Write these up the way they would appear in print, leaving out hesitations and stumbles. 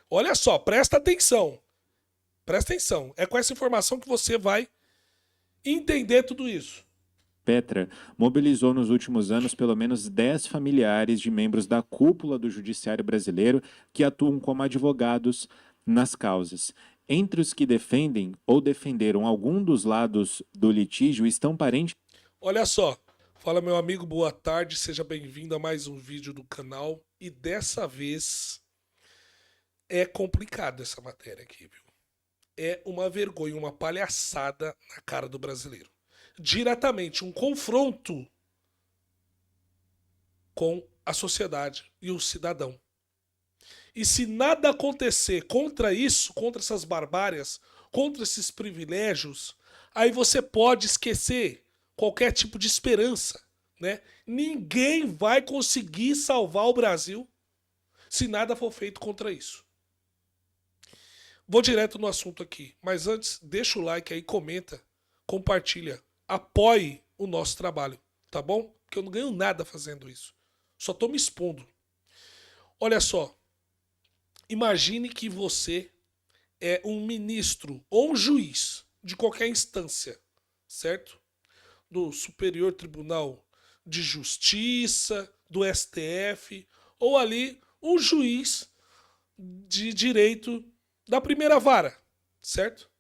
Olha só, presta atenção. Presta atenção. É com essa informação que você vai entender tudo isso. Petra mobilizou nos últimos anos pelo menos 10 familiares de membros da cúpula do judiciário brasileiro que atuam como advogados nas causas. Entre os que defendem ou defenderam algum dos lados do litígio estão parentes. Olha só. Fala, meu amigo, boa tarde. Seja bem-vindo a mais um vídeo do canal. E dessa vez é complicado essa matéria aqui, viu? É uma vergonha, uma palhaçada na cara do brasileiro. Diretamente, um confronto com a sociedade e o cidadão. E se nada acontecer contra isso, contra essas barbárias, contra esses privilégios, aí você pode esquecer qualquer tipo de esperança, né? Ninguém vai conseguir salvar o Brasil se nada for feito contra isso. Vou direto no assunto aqui, mas antes, deixa o like aí, comenta, compartilha, apoie o nosso trabalho, tá bom? Porque eu não ganho nada fazendo isso. Só tô me expondo. Olha só, imagine que você é um ministro ou um juiz de qualquer instância, certo? Do Superior Tribunal de Justiça, do STF, ou ali um juiz de direito da primeira vara, certo?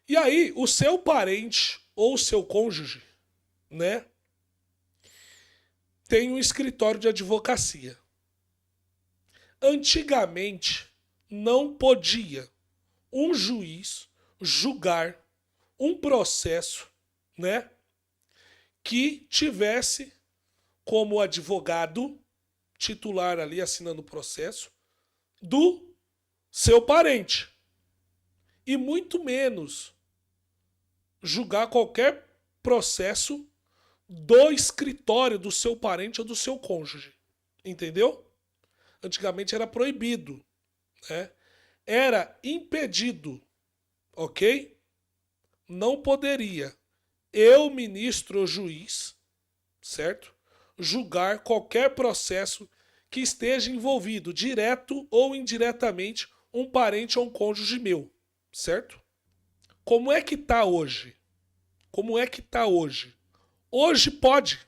E aí, o seu parente ou o seu cônjuge, né, tem um escritório de advocacia. Antigamente, não podia um juiz julgar um processo, né, que tivesse como advogado titular ali assinando o processo do seu parente. E muito menos julgar qualquer processo do escritório do seu parente ou do seu cônjuge. Entendeu? Antigamente era proibido, né? Era impedido, ok? Não poderia eu, ministro ou juiz, certo? Julgar qualquer processo que esteja envolvido, direto ou indiretamente, um parente ou um cônjuge meu, certo? Como é que tá hoje? Como é que tá hoje? Hoje pode.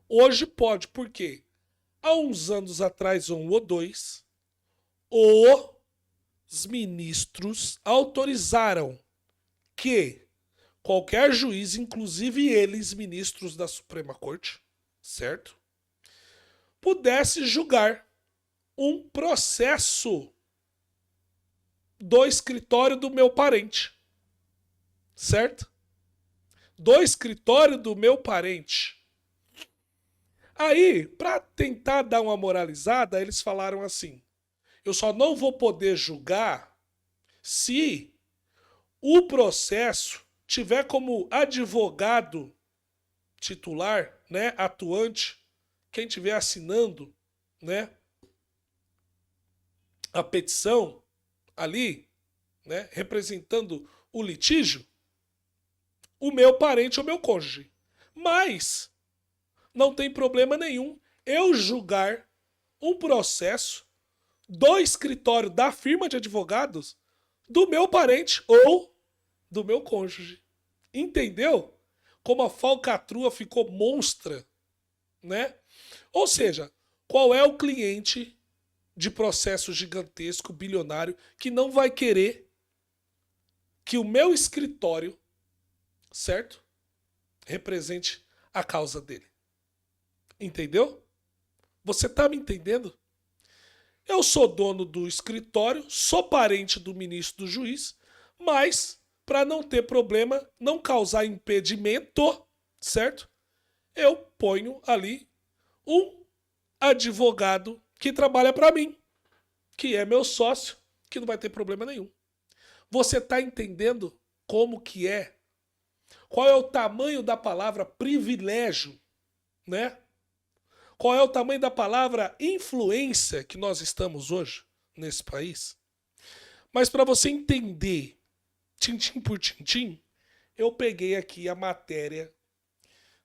Hoje pode, por quê? Há uns anos atrás, um ou dois, os ministros autorizaram que qualquer juiz, inclusive eles, ministros da Suprema Corte, certo? Pudesse julgar um processo do escritório do meu parente, certo? Do escritório do meu parente. Aí, para tentar dar uma moralizada, eles falaram assim: eu só não vou poder julgar se o processo tiver como advogado titular, né, atuante, quem estiver assinando, né, a petição ali, né, representando o litígio, o meu parente ou meu cônjuge. Mas não tem problema nenhum eu julgar um processo do escritório da firma de advogados do meu parente ou do meu cônjuge. Entendeu? Como a falcatrua ficou monstra, né? Ou seja, qual é o cliente de processo gigantesco, bilionário, que não vai querer que o meu escritório, certo? Represente a causa dele. Entendeu? Você tá me entendendo? Eu sou dono do escritório, sou parente do ministro do juiz, mas para não ter problema, não causar impedimento, certo? Eu ponho ali um advogado que trabalha para mim, que é meu sócio, que não vai ter problema nenhum. Você está entendendo como que é? Qual é o tamanho da palavra privilégio, né? Qual é o tamanho da palavra influência que nós estamos hoje nesse país? Mas para você entender, tintim por tintim, eu peguei aqui a matéria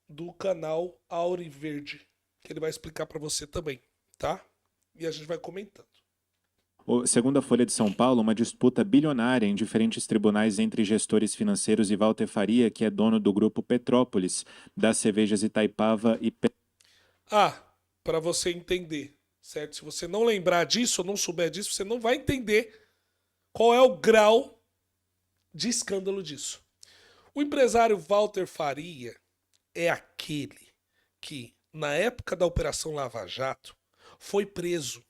do canal Auriverde, que ele vai explicar para você também, tá? E a gente vai comentando. Segundo a Folha de São Paulo, uma disputa bilionária em diferentes tribunais entre gestores financeiros e Walter Faria, que é dono do grupo Petrópolis, das cervejas Itaipava e Ah, para você entender, certo? Se você não lembrar disso ou não souber disso, você não vai entender qual é o grau de escândalo disso. O empresário Walter Faria é aquele que, na época da Operação Lava Jato, foi preso.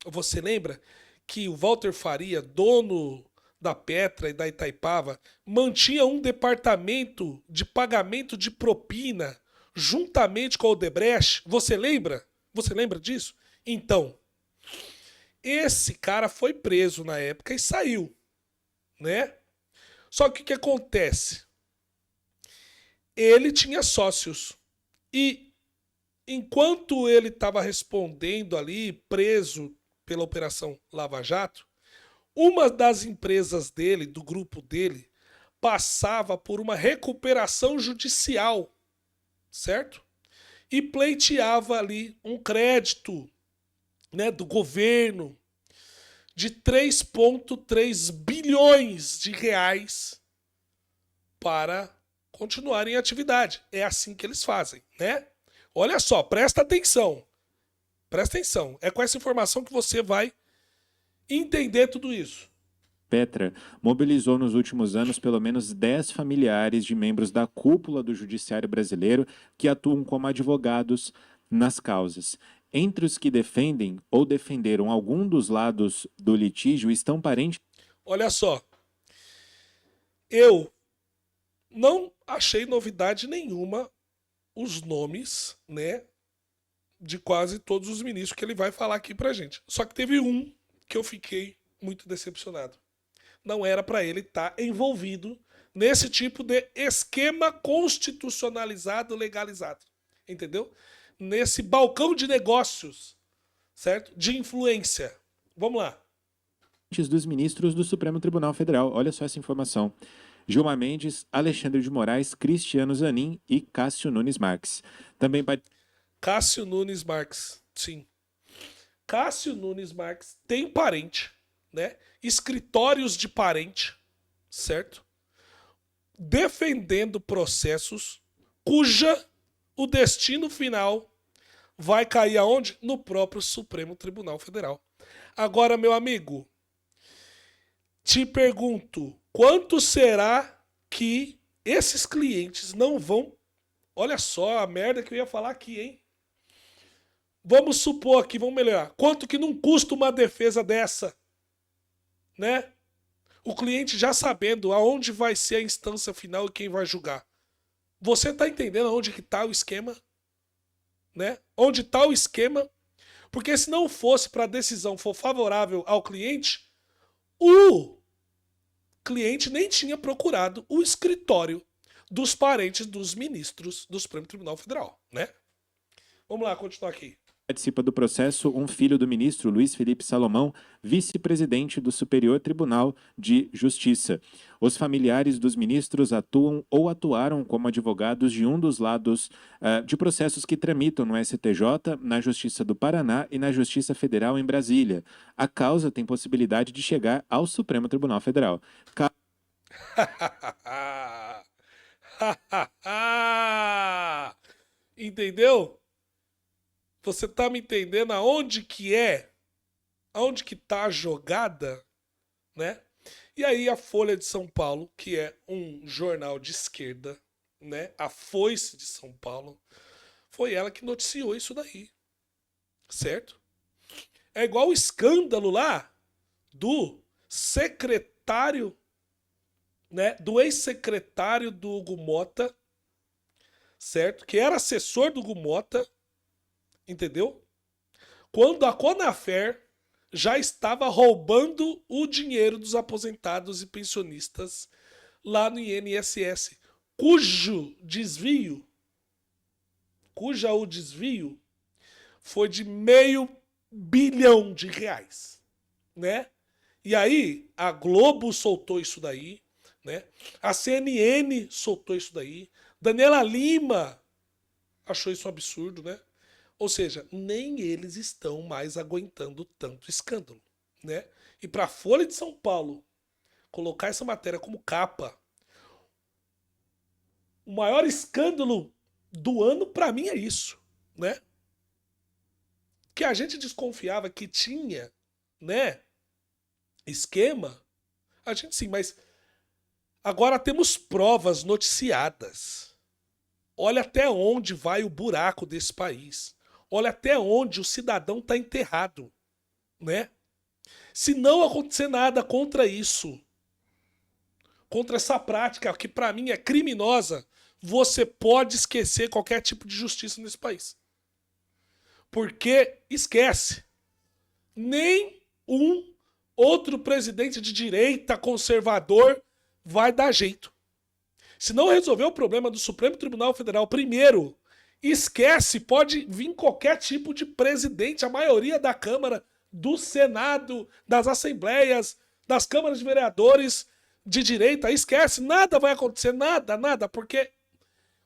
Você lembra que o Walter Faria, dono da Petra e da Itaipava, mantinha um departamento de pagamento de propina juntamente com a Odebrecht? Você lembra? Você lembra disso? Então, esse cara foi preso na época e saiu, né? Só que o que acontece? Ele tinha sócios e enquanto ele estava respondendo ali, preso pela Operação Lava Jato, uma das empresas dele, do grupo dele, passava por uma recuperação judicial, certo? E pleiteava ali um crédito, né, do governo de 3,3 bilhões de reais para continuar em atividade. É assim que eles fazem, né? Olha só, presta atenção. Presta atenção. É com essa informação que você vai entender tudo isso. Petra mobilizou nos últimos anos pelo menos 10 familiares de membros da cúpula do Judiciário brasileiro que atuam como advogados nas causas. Entre os que defendem ou defenderam algum dos lados do litígio estão parentes. Olha só. Eu não achei novidade nenhuma os nomes, né, de quase todos os ministros que ele vai falar aqui pra gente. Só que teve um que eu fiquei muito decepcionado. Não era para ele estar envolvido nesse tipo de esquema constitucionalizado, legalizado. Entendeu? Nesse balcão de negócios, certo? De influência. Vamos lá. Dos ministros do Supremo Tribunal Federal. Olha só essa informação. Gilmar Mendes, Alexandre de Moraes, Cristiano Zanin e Cássio Nunes Marques. Também Cássio Nunes Marques, sim. Cássio Nunes Marques tem parente, né? Escritórios de parente, certo? Defendendo processos cuja o destino final vai cair aonde? No próprio Supremo Tribunal Federal. Agora, meu amigo, te pergunto, quanto será que esses clientes não vão... Olha só a merda que eu ia falar aqui, hein? Vamos supor aqui, vamos melhorar. Quanto que não custa uma defesa dessa? Né? O cliente já sabendo aonde vai ser a instância final e quem vai julgar. Você está entendendo aonde que está o esquema? Né? Onde está o esquema? Porque se não fosse para a decisão for favorável ao cliente, o cliente nem tinha procurado o escritório dos parentes dos ministros do Supremo Tribunal Federal, né? Vamos lá, continuar aqui. Participa do processo um filho do ministro Luiz Felipe Salomão, vice-presidente do Superior Tribunal de Justiça. Os familiares dos ministros atuam ou atuaram como advogados de um dos lados de processos que tramitam no STJ, na Justiça do Paraná e na Justiça Federal em Brasília. A causa tem possibilidade de chegar ao Supremo Tribunal Federal. Entendeu? Você tá me entendendo aonde que é? Aonde que tá a jogada, né? E aí a Folha de São Paulo, que é um jornal de esquerda, né? A Foice de São Paulo, foi ela que noticiou isso daí. Certo? É igual o escândalo lá do secretário, né? Do ex-secretário do Hugo Mota, certo? Que era assessor do Hugo Mota, entendeu? Quando a Conafer já estava roubando o dinheiro dos aposentados e pensionistas lá no INSS, cuja o desvio foi de R$500 bilhão, né? E aí a Globo soltou isso daí, né? A CNN soltou isso daí, Daniela Lima achou isso um absurdo, né? Ou seja, nem eles estão mais aguentando tanto escândalo, né? E para a Folha de São Paulo colocar essa matéria como capa, o maior escândalo do ano para mim é isso, né? Que a gente desconfiava que tinha, né, esquema, a gente sim, mas agora temos provas noticiadas. Olha até onde vai o buraco desse país. Olha até onde o cidadão está enterrado, né? Se não acontecer nada contra isso, contra essa prática que para mim é criminosa, você pode esquecer qualquer tipo de justiça nesse país. Porque, esquece, nem um outro presidente de direita conservador vai dar jeito. Se não resolver o problema do Supremo Tribunal Federal primeiro, esquece, pode vir qualquer tipo de presidente, a maioria da Câmara, do Senado, das Assembleias, das Câmaras de Vereadores de direita, esquece, nada vai acontecer, nada, porque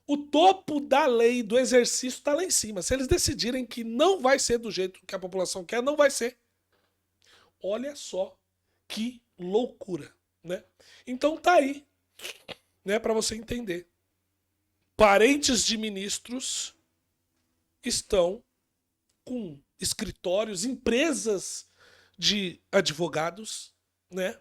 o topo da lei, do exercício, está lá em cima. Se eles decidirem que não vai ser do jeito que a população quer, não vai ser. Olha só que loucura, né? Então tá aí, né, para você entender. Parentes de ministros estão com escritórios, empresas de advogados, né,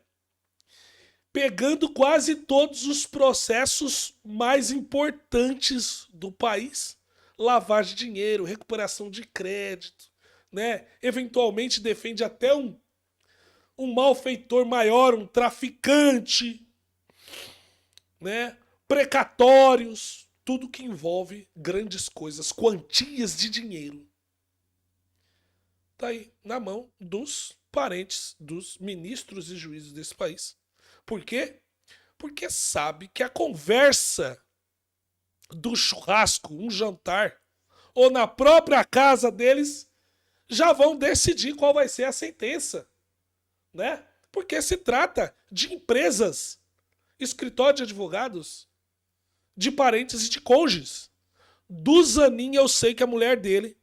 pegando quase todos os processos mais importantes do país. Lavagem de dinheiro, recuperação de crédito, né? Eventualmente defende até um malfeitor maior, um traficante, né? Precatórios, tudo que envolve grandes coisas, quantias de dinheiro. Tá aí na mão dos parentes dos ministros e juízes desse país. Por quê? Porque sabe que a conversa do churrasco, um jantar, ou na própria casa deles, já vão decidir qual vai ser a sentença, né? Porque se trata de empresas, escritório de advogados, de parentes e de cônjuges. Do Zanin eu sei que a mulher dele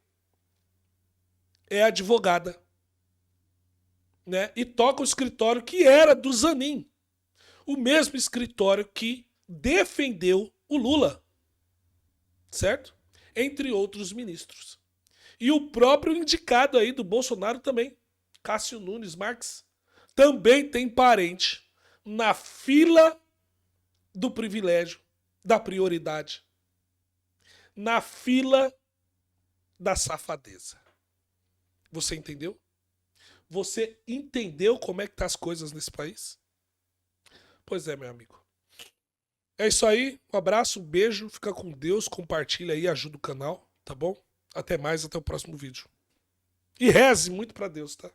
é advogada, né? E toca o escritório que era do Zanin. O mesmo escritório que defendeu o Lula, certo? Entre outros ministros. E o próprio indicado aí do Bolsonaro também, Cássio Nunes Marques, também tem parente na fila do privilégio, da prioridade, na fila da safadeza. Você entendeu? Você entendeu como é que tá as coisas nesse país? Pois é, meu amigo. É isso aí. Um abraço, um beijo. Fica com Deus. Compartilha aí, ajuda o canal, tá bom? Até mais, até o próximo vídeo. E reze muito pra Deus, tá?